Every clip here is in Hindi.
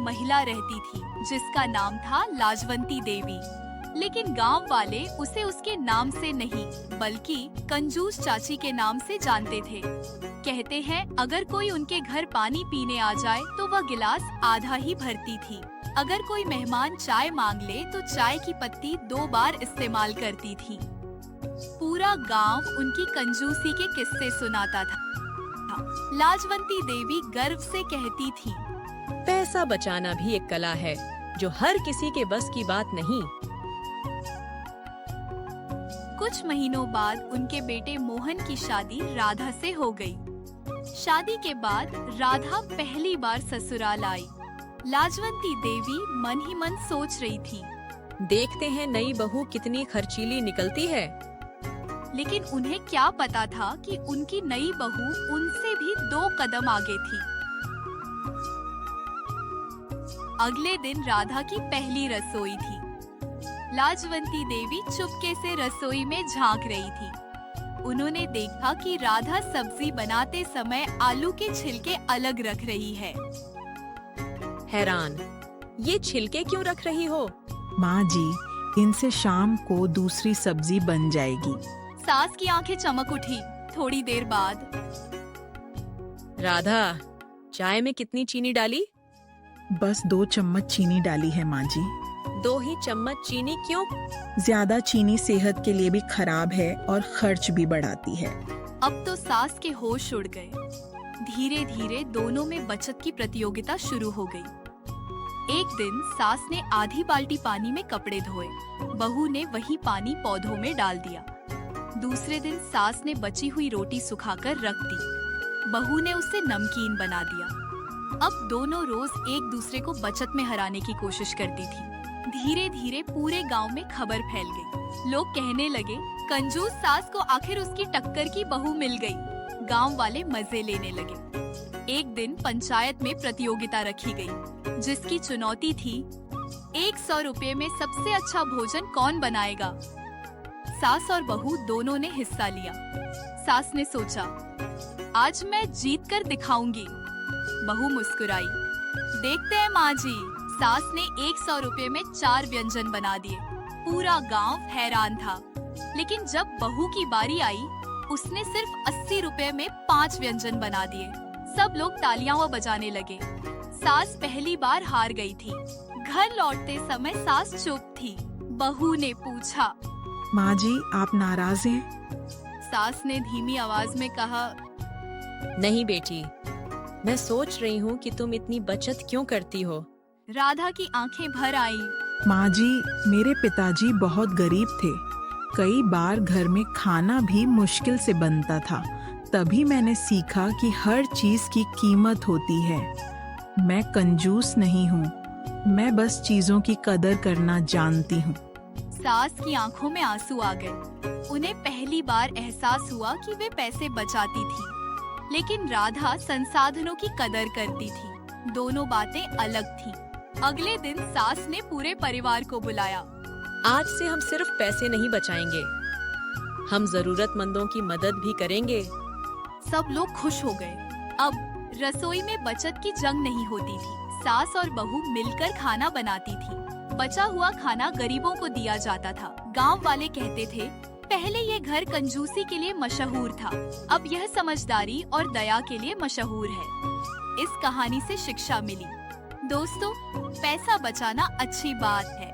महिला रहती थी जिसका नाम था लाजवंती देवी। लेकिन गांव वाले उसे उसके नाम से नहीं बल्कि कंजूस चाची के नाम से जानते थे। कहते हैं अगर कोई उनके घर पानी पीने आ जाए तो वह गिलास आधा ही भरती थी। अगर कोई मेहमान चाय मांग ले तो चाय की पत्ती 2 बार इस्तेमाल करती थी। पूरा गांव उनकी कंजूसी के किस्से सुनाता था। लाजवंती देवी गर्व से कहती थी, पैसा बचाना भी एक कला है जो हर किसी के बस की बात नहीं। कुछ महीनों बाद उनके बेटे मोहन की शादी राधा से हो गई। शादी के बाद राधा पहली बार ससुराल आई। लाजवंती देवी मन ही मन सोच रही थी, देखते हैं नई बहू कितनी खर्चीली निकलती है। लेकिन उन्हें क्या पता था कि उनकी नई बहू उनसे भी 2 कदम आगे थी। अगले दिन राधा की पहली रसोई थी। लाजवंती देवी चुपके से रसोई में झांक रही थी। उन्होंने देखा कि राधा सब्जी बनाते समय आलू के छिलके अलग रख रही है। हैरान, ये छिलके क्यों रख रही हो? माँ जी, इनसे शाम को दूसरी सब्जी बन जाएगी। सास की आंखें चमक उठी। थोड़ी देर बाद, राधा, चाय में कितनी चीनी डाली? बस 2 चम्मच चीनी डाली है माँ जी। 2 ही चम्मच चीनी क्यों? ज्यादा चीनी सेहत के लिए भी खराब है और खर्च भी बढ़ाती है। अब तो सास के होश उड़ गए। धीरे धीरे दोनों में बचत की प्रतियोगिता शुरू हो गई। एक दिन सास ने आधी बाल्टी पानी में कपड़े धोए। बहू ने वही पानी पौधों में डाल दिया। दूसरे दिन सास ने बची हुई रोटी सुखाकर रख दी। बहू ने उसे नमकीन बना दिया। अब दोनों रोज एक दूसरे को बचत में हराने की कोशिश करती थी। धीरे धीरे पूरे गांव में खबर फैल गई। लोग कहने लगे, कंजूस सास को आखिर उसकी टक्कर की बहू मिल गई। गांव वाले मजे लेने लगे। एक दिन पंचायत में प्रतियोगिता रखी गई, जिसकी चुनौती थी 100 रुपए में सबसे अच्छा भोजन कौन बनाएगा। सास और बहू दोनों ने हिस्सा लिया। सास ने सोचा, आज मैं जीत कर दिखाऊंगी। बहू मुस्कुराई, देखते हैं माँ जी। सास ने 100 रुपए में 4 व्यंजन बना दिए। पूरा गांव हैरान था। लेकिन जब बहू की बारी आई, उसने सिर्फ 80 रुपए में 5 व्यंजन बना दिए। सब लोग तालियां बजाने लगे। सास पहली बार हार गई थी। घर लौटते समय सास चुप थी। बहू ने पूछा, माँ जी, आप नाराज हैं? सास ने धीमी आवाज में कहा, नहीं बेटी, मैं सोच रही हूँ कि तुम इतनी बचत क्यों करती हो। राधा की आंखें भर आईं। माँ जी, मेरे पिताजी बहुत गरीब थे। कई बार घर में खाना भी मुश्किल से बनता था। तभी मैंने सीखा कि हर चीज की कीमत होती है। मैं कंजूस नहीं हूँ, मैं बस चीजों की कदर करना जानती हूँ। सास की आंखों में आंसू आ गए। उन्हें पहली बार एहसास हुआ कि वे पैसे बचाती थी, लेकिन राधा संसाधनों की कदर करती थी। दोनों बातें अलग थीं। अगले दिन सास ने पूरे परिवार को बुलाया। आज से हम सिर्फ पैसे नहीं बचाएंगे, हम जरूरतमंदों की मदद भी करेंगे। सब लोग खुश हो गए। अब रसोई में बचत की जंग नहीं होती थी। सास और बहू मिलकर खाना बनाती थी। बचा हुआ खाना गरीबों को दिया जाता था। गांव वाले कहते थे, पहले ये घर कंजूसी के लिए मशहूर था, अब यह समझदारी और दया के लिए मशहूर है। इस कहानी से शिक्षा मिली, दोस्तों, पैसा बचाना अच्छी बात है,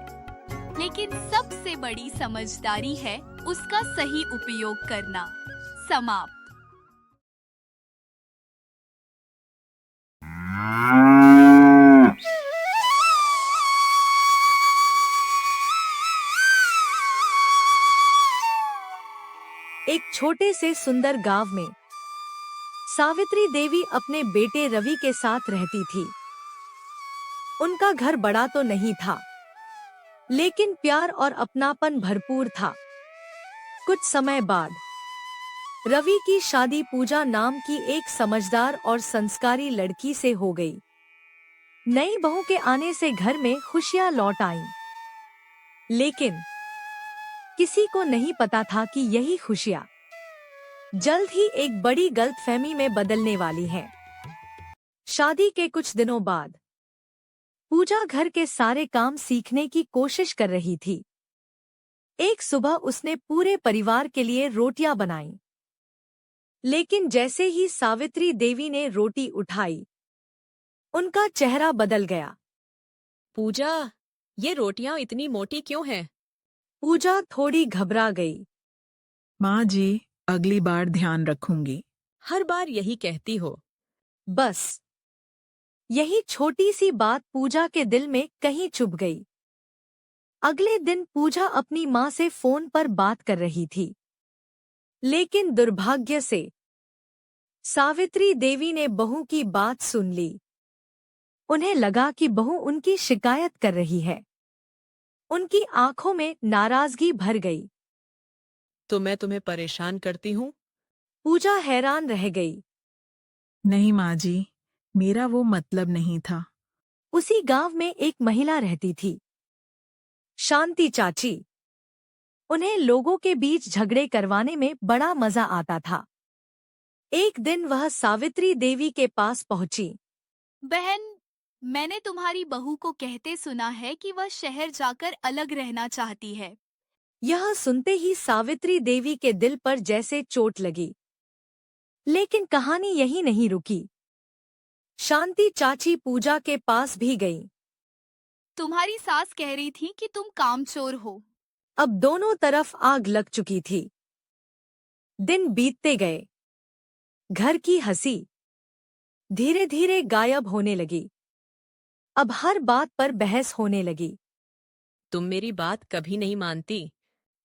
लेकिन सबसे बड़ी समझदारी है उसका सही उपयोग करना। समाप्त। एक छोटे से सुंदर गांव में सावित्री देवी अपने बेटे रवि के साथ रहती थी। उनका घर बड़ा तो नहीं था, लेकिन प्यार और अपनापन भरपूर था। कुछ समय बाद रवि की शादी पूजा नाम की एक समझदार और संस्कारी लड़की से हो गई। नई बहू के आने से घर में खुशियां लौट आईं। लेकिन किसी को नहीं पता था कि यही खुशियां जल्द ही एक बड़ी गलतफहमी में बदलने वाली हैं। शादी के कुछ दिनों बाद पूजा घर के सारे काम सीखने की कोशिश कर रही थी। एक सुबह उसने पूरे परिवार के लिए रोटियां बनाईं। लेकिन जैसे ही सावित्री देवी ने रोटी उठाई, उनका चेहरा बदल गया। पूजा, ये रोटियां इतनी मोटी क्यों हैं? पूजा थोड़ी घबरा गई। माँ जी, अगली बार ध्यान रखूंगी। हर बार यही कहती हो। बस यही छोटी सी बात पूजा के दिल में कहीं चुभ गई। अगले दिन पूजा अपनी माँ से फोन पर बात कर रही थी, लेकिन दुर्भाग्य से सावित्री देवी ने बहू की बात सुन ली। उन्हें लगा कि बहू उनकी शिकायत कर रही है। उनकी आंखों में नाराजगी भर गई। तो मैं तुम्हें परेशान करती हूँ? पूजा हैरान रह गई। नहीं माँ जी, मेरा वो मतलब नहीं था। उसी गांव में एक महिला रहती थी, शांति चाची। उन्हें लोगों के बीच झगड़े करवाने में बड़ा मजा आता था। एक दिन वह सावित्री देवी के पास पहुंची। बहन, मैंने तुम्हारी बहू को कहते सुना है कि वह शहर जाकर अलग रहना चाहती है। यह सुनते ही सावित्री देवी के दिल पर जैसे चोट लगी। लेकिन कहानी यहीं नहीं रुकी। शांति चाची पूजा के पास भी गई। तुम्हारी सास कह रही थी कि तुम कामचोर हो। अब दोनों तरफ आग लग चुकी थी। दिन बीतते गए। घर की हंसी धीरे धीरे गायब होने लगी। अब हर बात पर बहस होने लगी। तुम मेरी बात कभी नहीं मानती।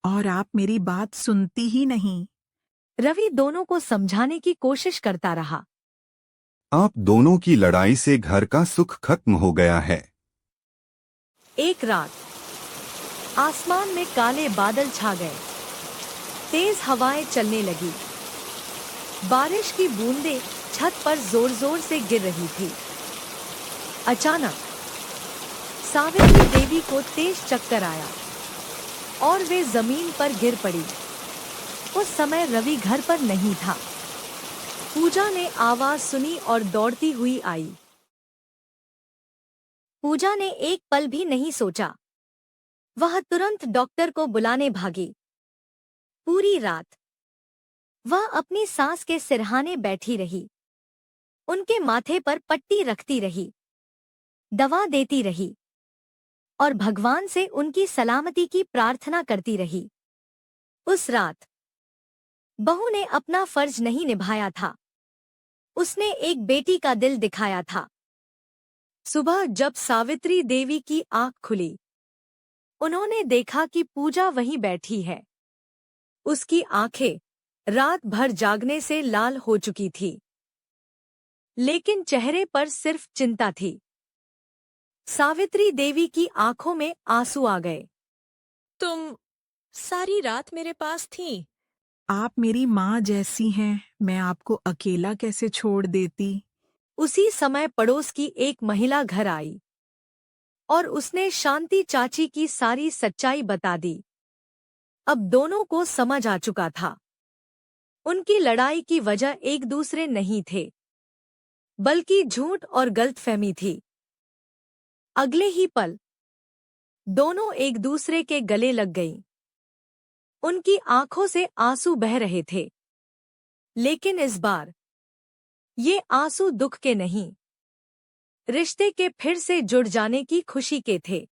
और आप मेरी बात सुनती ही नहीं। रवि दोनों को समझाने की कोशिश करता रहा। आप दोनों की लड़ाई से घर का सुख खत्म हो गया है। एक रात आसमान में काले बादल छा गए। तेज हवाएं चलने लगी। बारिश की बूंदें छत पर जोर जोर से गिर रही थी। अचानक सावित्री देवी को तेज चक्कर आया और वे जमीन पर गिर पड़ी। उस समय रवि घर पर नहीं था। पूजा ने आवाज सुनी और दौड़ती हुई आई। पूजा ने एक पल भी नहीं सोचा। वह तुरंत डॉक्टर को बुलाने भागी। पूरी रात वह अपनी सास के सिरहाने बैठी रही। उनके माथे पर पट्टी रखती रही, दवा देती रही और भगवान से उनकी सलामती की प्रार्थना करती रही। उस रात बहू ने अपना फर्ज नहीं निभाया था। उसने एक बेटी का दिल दिखाया था। सुबह जब सावित्री देवी की आंख खुली, उन्होंने देखा कि पूजा वहीं बैठी है। उसकी आंखें रात भर जागने से लाल हो चुकी थी, लेकिन चेहरे पर सिर्फ चिंता थी। सावित्री देवी की आंखों में आंसू आ गए। तुम सारी रात मेरे पास थी। आप मेरी माँ जैसी हैं, मैं आपको अकेला कैसे छोड़ देती। उसी समय पड़ोस की एक महिला घर आई और उसने शांति चाची की सारी सच्चाई बता दी। अब दोनों को समझ आ चुका था। उनकी लड़ाई की वजह एक दूसरे नहीं थे, बल्कि झूठ और गलतफहमी थी। अगले ही पल दोनों एक दूसरे के गले लग गईं। उनकी आंखों से आंसू बह रहे थे, लेकिन इस बार ये आंसू दुख के नहीं, रिश्ते के फिर से जुड़ जाने की खुशी के थे।